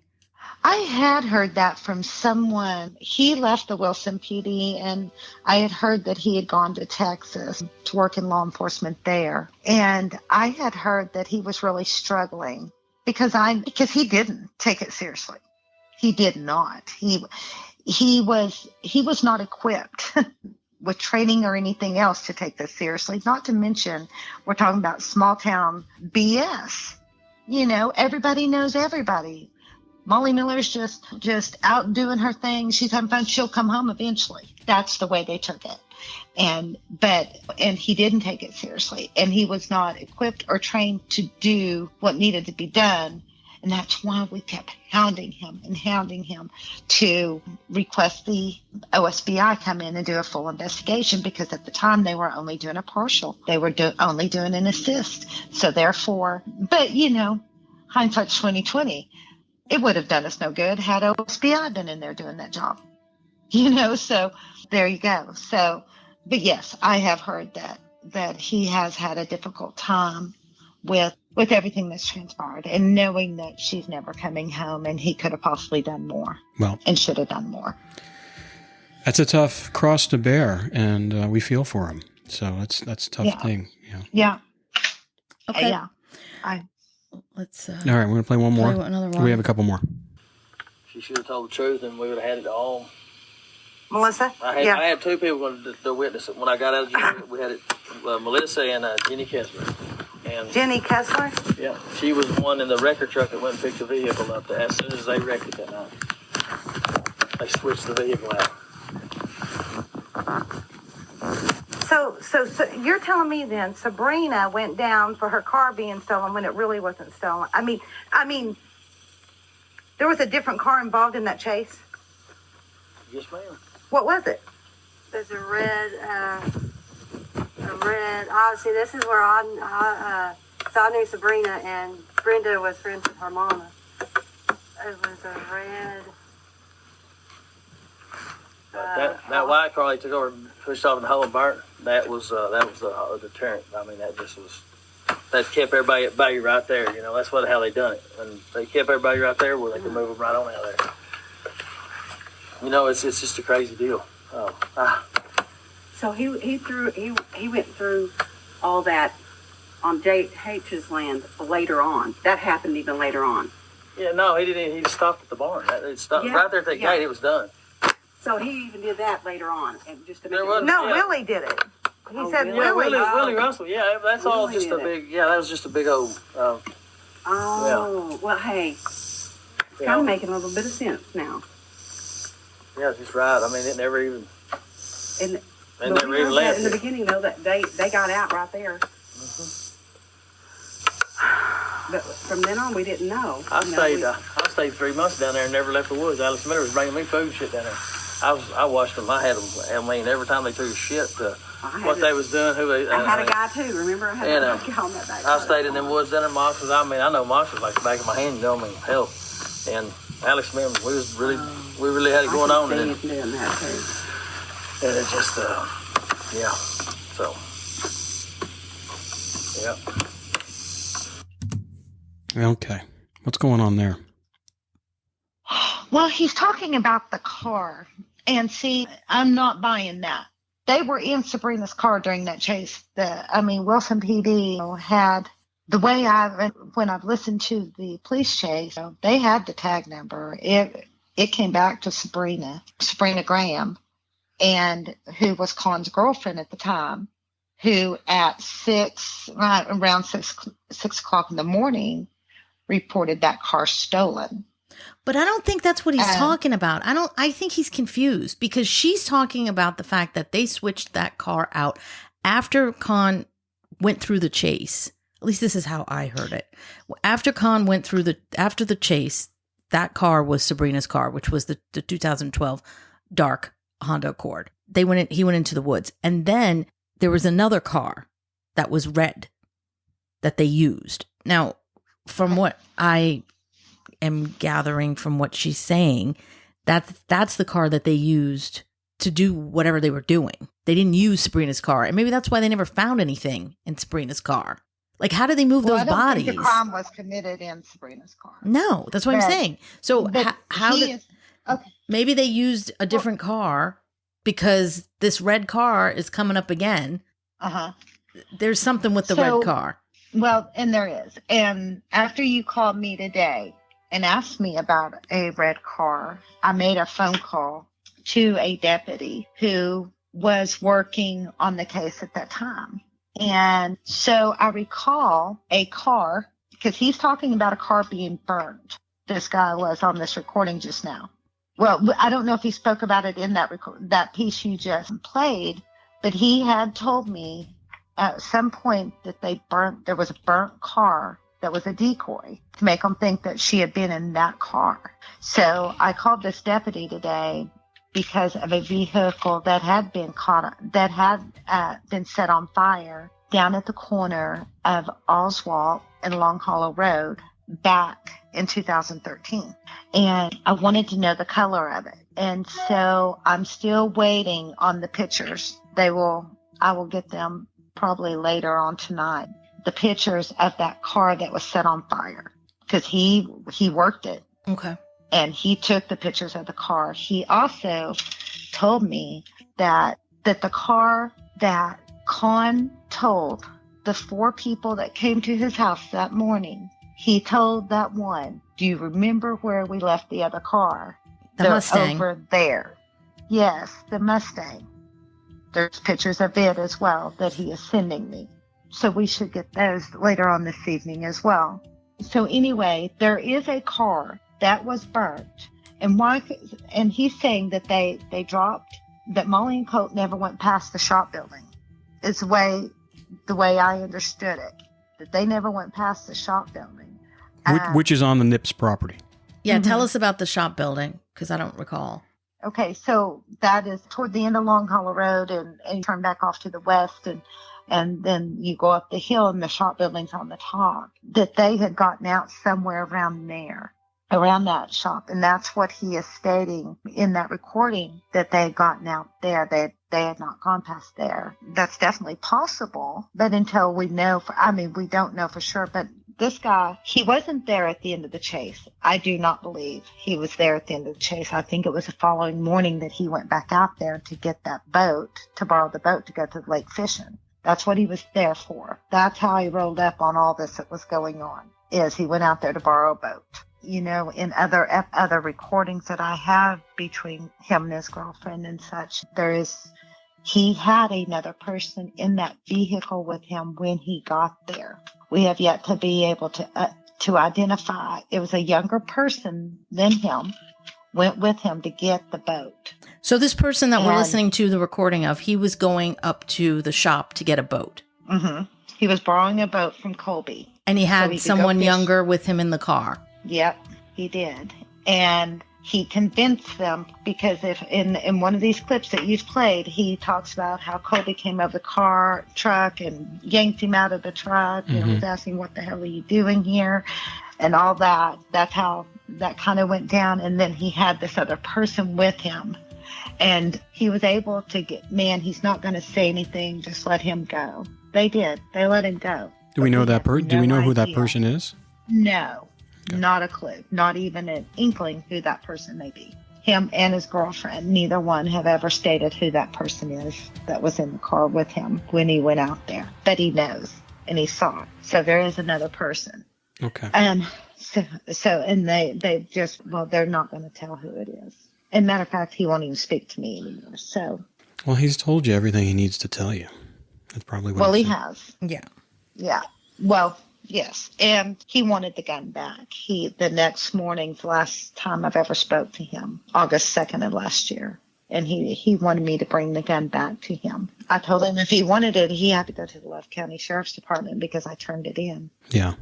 I had heard that from someone. He left the Wilson PD, and I had heard that he had gone to Texas to work in law enforcement there. And I had heard that he was really struggling because he didn't take it seriously. He did not. He was not equipped with training or anything else to take this seriously. Not to mention, we're talking about small town BS. Everybody knows everybody. Molly Miller's just out doing her thing. She's having fun. She'll come home eventually. That's the way they took it. And he didn't take it seriously, and he was not equipped or trained to do what needed to be done. And that's why we kept hounding him to request the OSBI come in and do a full investigation, because at the time they were only doing a partial. They were only doing an assist. So therefore, but hindsight's 2020. It would have done us no good had OSBI been in there doing that job. So there you go. So, but yes, I have heard that he has had a difficult time with everything that's transpired, and knowing that she's never coming home, and he could have possibly done more. Well, and should have done more. That's a tough cross to bear, and we feel for him. So that's a tough thing. Yeah. Okay. Yeah. Let's. All right, we're gonna play one more. Another one. We have a couple more. She should have told the truth, and we would have had it all. Melissa? I had two people to witness it. When I got out of jail, we had it, Melissa and Jenny Kessler. And Jenny Kessler? Yeah, she was the one in the wrecker truck that went and picked the vehicle up there as soon as they wrecked it that night. They switched the vehicle out. So you're telling me then Sabrina went down for her car being stolen when it really wasn't stolen? I mean, there was a different car involved in that chase? Yes, ma'am. What was it? There's a red, obviously this is where I knew Sabrina, and Brenda was friends with her mama. It was a red. That white car they took over and pushed off in the hole and burnt, that was the deterrent. I mean, that kept everybody at bay right there. That's how they done it. And they kept everybody right there where they could move them right on out of there. It's just a crazy deal. So he went through all that on H's land later on. That happened even later on. Yeah, no, he didn't. He just stopped at the barn. It stopped right there at that gate. It was done. So he even did that later on, and just to make Willie did it. He said Willie. Willie Russell. Yeah, that's all just a big. Yeah, that was just a big old. Well, hey, it's kind of making a little bit of sense now. Yeah, just right. I mean, it never even. And they never even left. In the beginning, though, that they got out right there. Mm-hmm. But from then on, we didn't know. I stayed 3 months down there and never left the woods. Alex Miller was bringing me food and shit down there. I watched them. I had them. I mean, every time they took a shit, what they was doing, who they. I had a guy too. Remember, I had a guy on that back. I stayed in them woods down there, Moxes. I mean, I know Moxes like the back of my hand. Hell, and Alex Miller, we really had it going on. And doing that too. And it just, yeah. So, yeah. Okay, what's going on there? Well, he's talking about the car, and see, I'm not buying that. They were in Sabrina's car during that chase. Wilson PD had the way when I've listened to the police chase, they had the tag number. It came back to Sabrina Graham, and who was Con's girlfriend at the time, who at around 6 o'clock in the morning reported that car stolen. But I don't think that's what he's talking about. I think he's confused, because she's talking about the fact that they switched that car out after Con went through the chase. At least this is how I heard it. After Con went through after the chase, that car was Sabrina's car, which was the 2012 dark Honda Accord. He went into the woods, and then there was another car that was red that they used. Now, from what I am gathering from what she's saying, that's the car that they used to do whatever they were doing. They didn't use Sabrina's car, and maybe that's why they never found anything in Sabrina's car. Like, how did they move those bodies? Think the crime was committed in Sabrina's car. No, that's what I'm saying. So maybe they used a different car, because this red car is coming up again. There's something with the red car. Well, and there is. And after you called me today and asked me about a red car, I made a phone call to a deputy who was working on the case at that time. And so I recall a car, because he's talking about a car being burned. This guy was on this recording just now. Well, I don't know if he spoke about it in that piece you just played, but he had told me at some point that there was a burnt car that was a decoy to make them think that she had been in that car. So I called this deputy today because of a vehicle that had been been set on fire down at the corner of Oswald and Long Hollow Road back in 2013. And I wanted to know the color of it. And so I'm still waiting on the pictures. I will get them probably later on tonight. The pictures of that car that was set on fire, because he worked it. Okay. And he took the pictures of the car. He also told me that the car that Con told the 4 people that came to his house that morning, he told that one, do you remember where we left the other car? The Mustang. Over there. Yes, the Mustang. There's pictures of it as well that he is sending me. So we should get those later on this evening as well. So anyway, there is a car that was burnt. And he's saying that they dropped, that Molly and Colt never went past the shop building. It's the way I understood it. That they never went past the shop building. Which is on the Nips property. Yeah, tell us about the shop building, because I don't recall. Okay, so that is toward the end of Long Hollow Road, and you turn back off to the west, and then you go up the hill, and the shop building's on the top. That they had gotten out somewhere around there, around that shop, and that's what he is stating in that recording, that they had gotten out there. They had not gone past there. That's definitely possible, but until we know, we don't know for sure, but this guy, he wasn't there at the end of the chase. I do not believe he was there at the end of the chase. I think it was the following morning that he went back out there to get that boat, to borrow the boat to go to the lake fishing. That's what he was there for. That's how he rolled up on all this that was going on, is he went out there to borrow a boat. You know, in other recordings that I have between him and his girlfriend and such, he had another person in that vehicle with him when he got there. We have yet to be able to identify. It was a younger person than him, went with him to get the boat. So this person that we're listening to the recording of, he was going up to the shop to get a boat. Mm-hmm. He was borrowing a boat from Colby. And he had someone younger with him in the car. Yep, he did. And he convinced them, because if in one of these clips that you've played, he talks about how Colby came over the truck and yanked him out of the truck and was asking, what the hell are you doing here? And all that. That's how that kind of went down. And then he had this other person with him. And he was able to he's not going to say anything, just let him go. They did. They let him go. Do we know that person? Do we know who that person is? No. Okay. Not a clue, not even an inkling who that person may be. Him and his girlfriend, neither one have ever stated who that person is that was in the car with him when he went out there. But he knows, and he saw it. So there is another person. Okay. And they just, they're not going to tell who it is. And matter of fact, he won't even speak to me anymore. So. Well, he's told you everything he needs to tell you. That's probably what he has. Yeah. Yeah. Well, yes, and he wanted the gun back. The next morning, the last time I've ever spoke to him, August 2nd of last year, and he wanted me to bring the gun back to him. I told him if he wanted it, he had to go to the Love County Sheriff's Department because I turned it in. Yeah,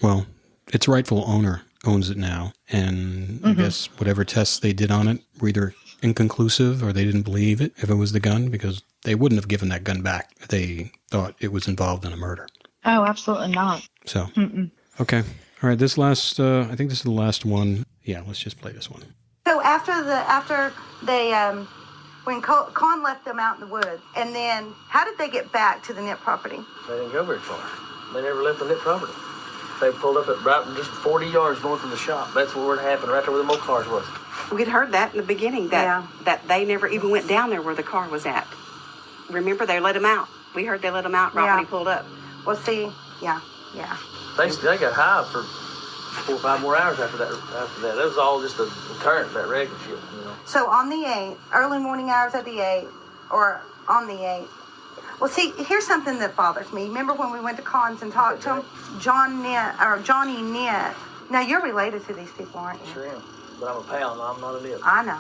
well, its rightful owner owns it now, and I guess whatever tests they did on it were either inconclusive or they didn't believe it if it was the gun, because they wouldn't have given that gun back if they thought it was involved in a murder. Oh, absolutely not. So, okay. All right, this last, I think this is the last one. Yeah, let's just play this one. So after they, when Con left them out in the woods, and then how did they get back to the Nip property? They didn't go very far. They never left the Nip property. They pulled up at right just 40 yards north of the shop. That's where it happened, right there where the motor cars was. We'd heard that in the beginning, that they never even went down there where the car was at. Remember, they let him out. We heard they let him out right when he pulled up. Well, see, yeah. They got high for 4 or 5 more hours after that. That was all just a deterrent, that wreck and shit, you know. So on the 8th, early morning hours of the 8th, or on the 8th. Well, see, here's something that bothers me. Remember when we went to Cons and talked to him? Johnny Nip. Now, you're related to these people, aren't you? Sure am. But I'm a pal, I'm not a Nip. I know.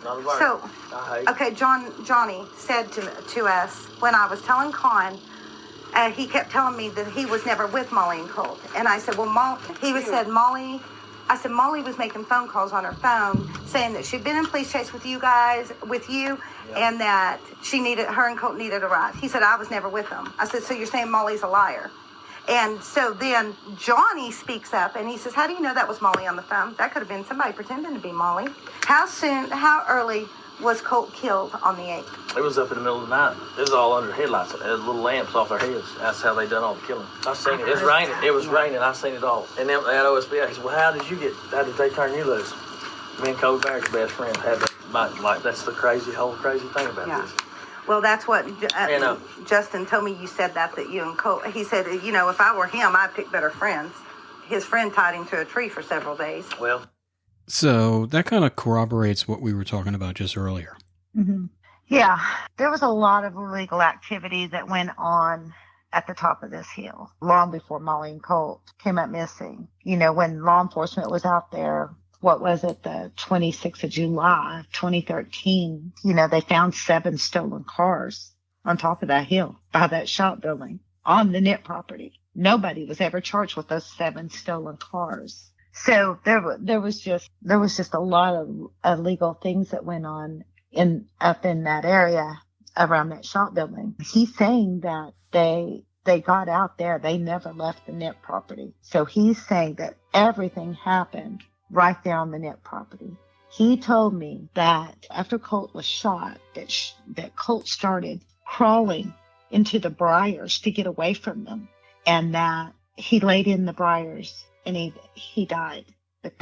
Not a virus. So, okay, Johnny said to us when I was telling Con he kept telling me that he was never with Molly and Colt. And I said, well, Molly was making phone calls on her phone saying that she'd been in police chase with you guys, and that her and Colt needed a ride. He said, I was never with them. I said, so you're saying Molly's a liar? And so then Johnny speaks up and he says, how do you know that was Molly on the phone? That could have been somebody pretending to be Molly. How early was Colt killed on the 8th? It was up in the middle of the night. It was all under headlights. There was little lamps off their heads. That's how they done all the killing. I seen it. It was raining. It was raining. I seen it all. And then at OSB, I said, well, how did they turn you loose? Me and Kobe Barrett's best friend had that. That's the whole crazy thing about this. Well, that's what Justin told me. You said that you and Colt. He said, if I were him, I'd pick better friends. His friend tied him to a tree for several days. Well, so that kind of corroborates what we were talking about just earlier. Mm-hmm. Yeah, there was a lot of illegal activity that went on at the top of this hill long before Molly and Colt came up missing. When law enforcement was out there. What was it, the 26th of July, 2013, they found 7 stolen cars on top of that hill by that shop building on the NIT property. Nobody was ever charged with those 7 stolen cars. So there was just a lot of illegal things that went on up in that area around that shop building. He's saying that they got out there. They never left the NIT property. So he's saying that everything happened right there on the NIT property. He told me that after Colt was shot, that Colt started crawling into the briars to get away from them, and that he laid in the briars and he died. But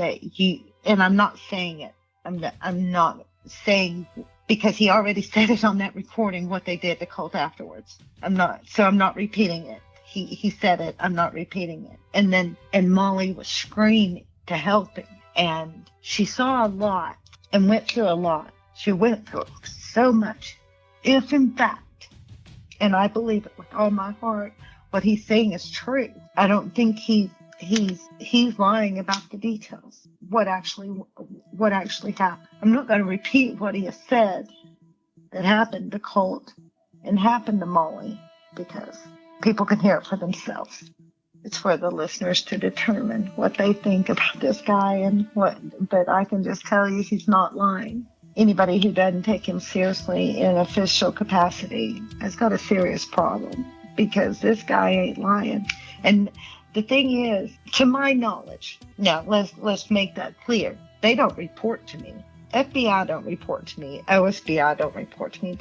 and I'm not saying it. I'm not saying, because he already said it on that recording what they did to Colt afterwards. I'm not repeating it. He said it. I'm not repeating it. And Molly was screaming to help him. And she saw a lot and went through a lot. She went through so much. If in fact, and I believe it with all my heart, what he's saying is true. I don't think he's lying about the details. What actually happened. I'm not going to repeat what he has said that happened to Colt and happened to Molly, because people can hear it for themselves. It's for the listeners to determine what they think about this guy but I can just tell you he's not lying. Anybody who doesn't take him seriously in official capacity has got a serious problem, because this guy ain't lying. And the thing is, to my knowledge, now let's make that clear. They don't report to me. FBI don't report to me. OSBI don't report to me.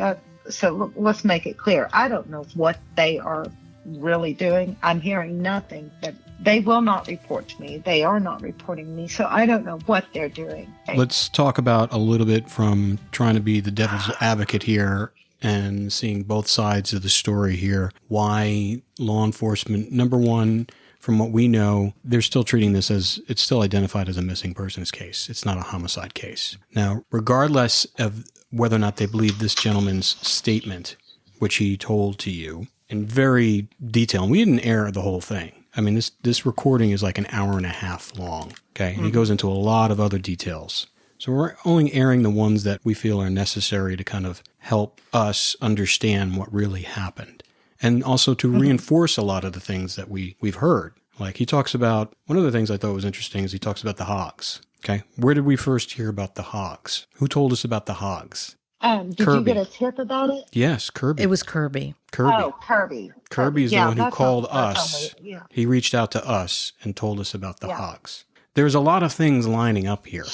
So let's make it clear. I don't know what they are really doing. I'm hearing nothing, but they will not report to me. They are not reporting me, so I don't know what they're doing. Let's talk about a little bit from trying to be the devil's advocate here and seeing both sides of the story here. Why law enforcement, number one, from what we know, they're still treating this as, it's still identified as a missing persons case. It's not a homicide case. Now, regardless of whether or not they believe this gentleman's statement, which he told to you, in very detail. And we didn't air the whole thing. I mean, this recording is like an hour and a half long, okay? And he goes into a lot of other details. So we're only airing the ones that we feel are necessary to kind of help us understand what really happened. And also to reinforce a lot of the things that we've heard. Like he talks about, one of the things I thought was interesting is he talks about the hogs, okay? Where did we first hear about the hogs? Who told us about the hogs? Did you get a tip about it? Yes, Kirby. It was Kirby. Oh, Kirby. Kirby is the one who called us. Yeah. He reached out to us and told us about the hogs. There's a lot of things lining up here.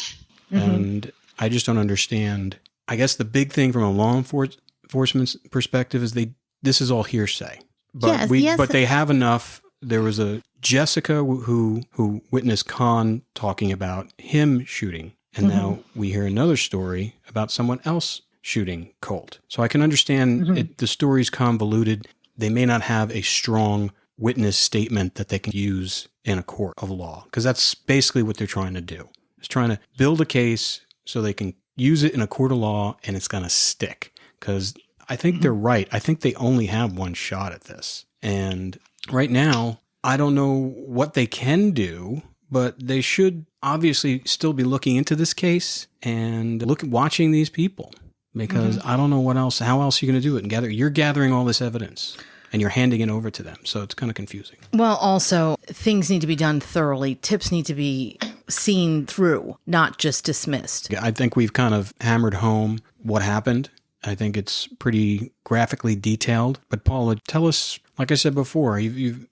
And I just don't understand. I guess the big thing from a law enforcement perspective is this is all hearsay. But but they have enough. There was a Jessica who witnessed Khan talking about him shooting. And now we hear another story about someone else shooting Colt. So I can understand the story's convoluted. They may not have a strong witness statement that they can use in a court of law, because that's basically what they're trying to do. It's trying to build a case so they can use it in a court of law and it's going to stick. Because I think they're right. I think they only have one shot at this. And right now, I don't know what they can do, but they should obviously still be looking into this case and watching these people. Because I don't know how else you're going to do it. You're gathering all this evidence. and you're handing it over to them. So it's kind of confusing. Well, also, things need to be done thoroughly. Tips need to be seen through, not just dismissed. I think we've kind of hammered home what happened. I think it's pretty graphically detailed. But Paula, tell us, like I said before, you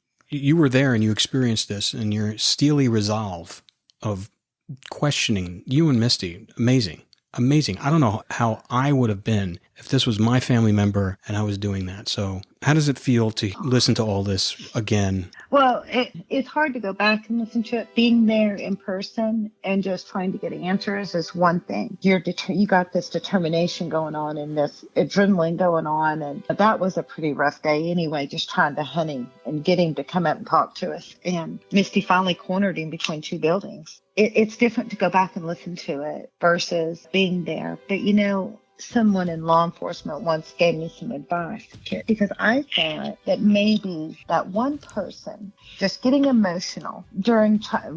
were there and you experienced this, and your steely resolve of questioning you and Misty, amazing. I don't know how I would have been if this was my family member and I was doing that. So how does it feel to listen to all this again? Well, it's hard to go back and listen to it. Being there in person and just trying to get answers is one thing. You got this determination going on and this adrenaline going on. And that was a pretty rough day anyway, just trying to hunt him and get him to come up and talk to us. And Misty finally cornered him between two buildings. It's different to go back and listen to it versus being there. But, someone in law enforcement once gave me some advice because I thought that maybe that one person just getting emotional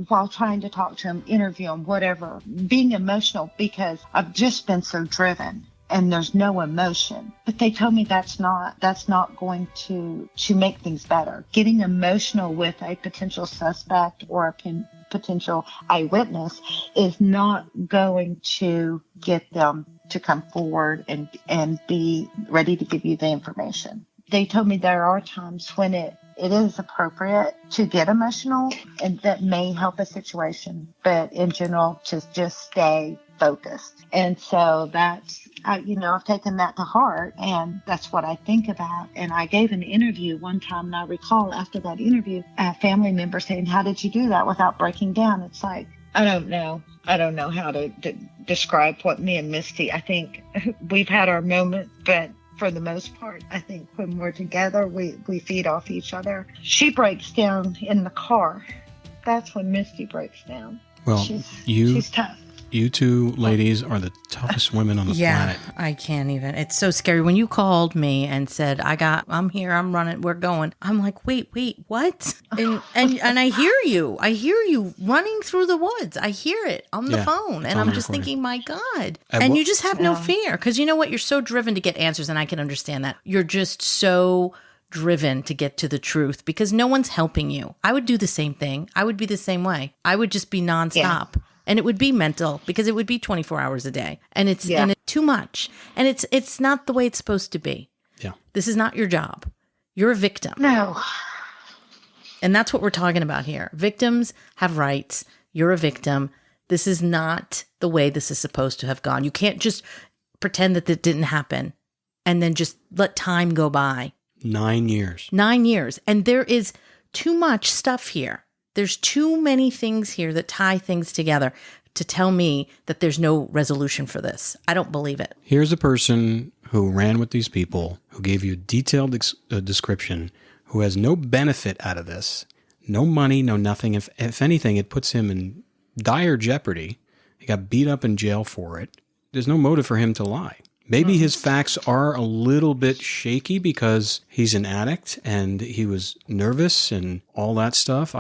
while trying to talk to him, interview him, whatever, being emotional because I've just been so driven and there's no emotion. But they told me that's not going to make things better. Getting emotional with a potential suspect or a potential eyewitness is not going to get them to come forward and be ready to give you the information. They told me there are times when it is appropriate to get emotional, and that may help a situation, but in general, to just stay focused. And so that's, I've taken that to heart, and that's what I think about. And I gave an interview one time, and I recall after that interview, a family member saying, "How did you do that without breaking down?" It's like, I don't know how to describe what me and Misty, I think we've had our moments, but for the most part, I think when we're together, we feed off each other. She breaks down in the car. That's when Misty breaks down. Well, she's tough. You two ladies are the toughest women on the planet. Yeah, I can't even. It's so scary. When you called me and said, I'm here, I'm running, we're going. I'm like, wait, what? And I hear you running through the woods. I hear it on the phone. And I'm just thinking, my God. And you just have no fear. Because you know what? You're so driven to get answers, and I can understand that. You're just so driven to get to the truth because no one's helping you. I would do the same thing. I would be the same way. I would just be nonstop. Yeah. And it would be mental because it would be 24 hours a day. And it's too much. And it's not the way it's supposed to be. Yeah. This is not your job. You're a victim. No. And that's what we're talking about here. Victims have rights. You're a victim. This is not the way this is supposed to have gone. You can't just pretend that it didn't happen and then just let time go by. 9 years. 9 years. And there is too much stuff here. There's too many things here that tie things together to tell me that there's no resolution for this. I don't believe it. Here's a person who ran with these people, who gave you a detailed description, who has no benefit out of this, no money, no nothing. If anything, it puts him in dire jeopardy. He got beat up in jail for it. There's no motive for him to lie. Maybe his facts are a little bit shaky because he's an addict and he was nervous and all that stuff.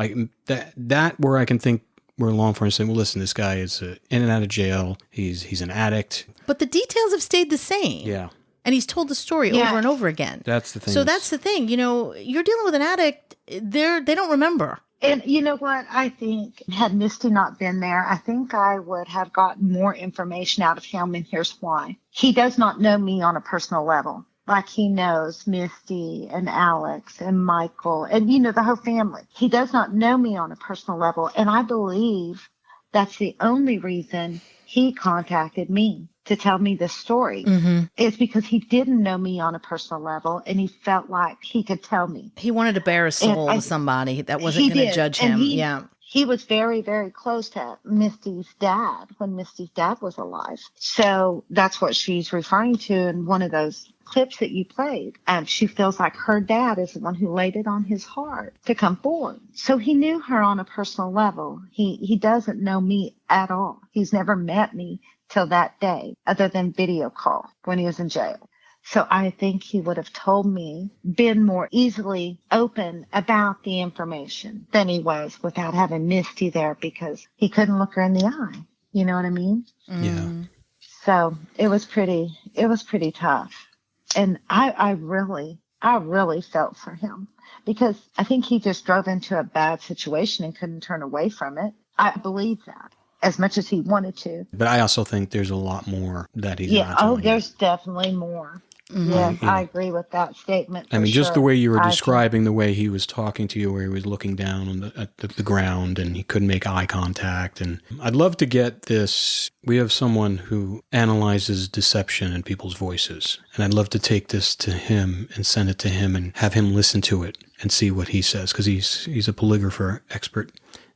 That where I can think where law enforcement saying, well, listen, this guy is in and out of jail. He's an addict. But the details have stayed the same. Yeah. And he's told the story over and over again. That's the thing. So that's the thing. You're dealing with an addict. They don't remember. And you know what? I think had Misty not been there, I think I would have gotten more information out of him. And here's why. He does not know me on a personal level. Like he knows Misty and Alex and Michael and, the whole family. He does not know me on a personal level. And I believe that's the only reason he contacted me to tell me this story. Mm-hmm. It's because he didn't know me on a personal level and he felt like he could tell me. He wanted to bare a soul to somebody that wasn't going to judge him. He was very, very close to Misty's dad when Misty's dad was alive. So that's what she's referring to in one of those clips that you played. She feels like her dad is the one who laid it on his heart to come forward. So he knew her on a personal level. He doesn't know me at all. He's never met me till that day, other than video call when he was in jail. So I think he would have told me, been more easily open about the information than he was without having Misty there because he couldn't look her in the eye. You know what I mean? Yeah. So it was pretty tough. And I I really felt for him because I think he just drove into a bad situation and couldn't turn away from it. I believe that as much as he wanted to. But I also think there's a lot more that he's not telling there's definitely more. Mm-hmm. Yes, I agree with that statement. I mean, just the way you were describing the way he was talking to you, where he was looking down on at the ground and he couldn't make eye contact. And I'd love to get this. We have someone who analyzes deception in people's voices. And I'd love to take this to him and send it to him and have him listen to it and see what he says. Because he's a polygrapher expert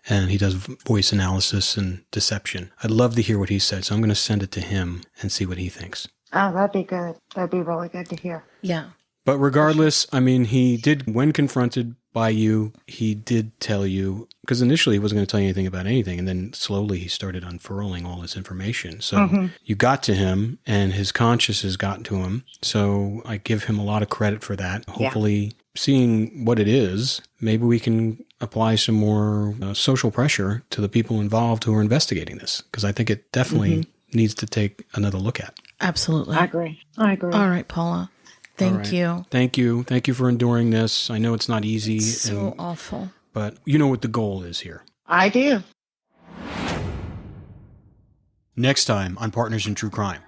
and he does voice analysis and deception. I'd love to hear what he said. So I'm going to send it to him and see what he thinks. Oh, that'd be good. That'd be really good to hear. Yeah. But regardless, I mean, he did, when confronted by you, he did tell you, because initially he wasn't going to tell you anything about anything, and then slowly he started unfurling all this information. So you got to him, and his conscience has gotten to him. So I give him a lot of credit for that. Hopefully, seeing what it is, maybe we can apply some more social pressure to the people involved who are investigating this, because I think it definitely needs to take another look at. Absolutely. I agree. All right, Paula. Thank you. Thank you. Thank you for enduring this. I know it's not easy. It's so awful. But you know what the goal is here. I do. Next time on Partners in True Crime.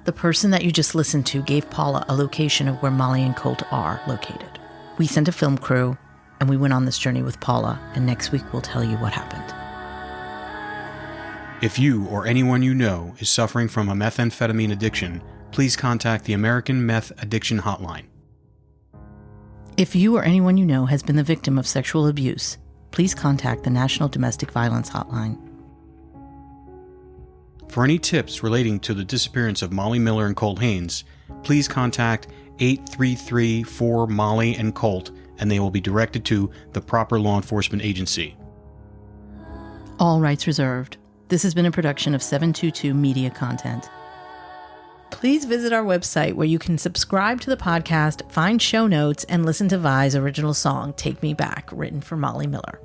The person that you just listened to gave Paula a location of where Molly and Colt are located. We sent a film crew, and we went on this journey with Paula, and next week we'll tell you what happened. If you or anyone you know is suffering from a methamphetamine addiction, please contact the American Meth Addiction Hotline. If you or anyone you know has been the victim of sexual abuse, please contact the National Domestic Violence Hotline. For any tips relating to the disappearance of Molly Miller and Colt Haynes, please contact 833-4-MOLLY and Colt, and they will be directed to the proper law enforcement agency. All rights reserved. This has been a production of 722 Media Content. Please visit our website where you can subscribe to the podcast, find show notes, and listen to Vi's original song, Take Me Back, written for Molly Miller.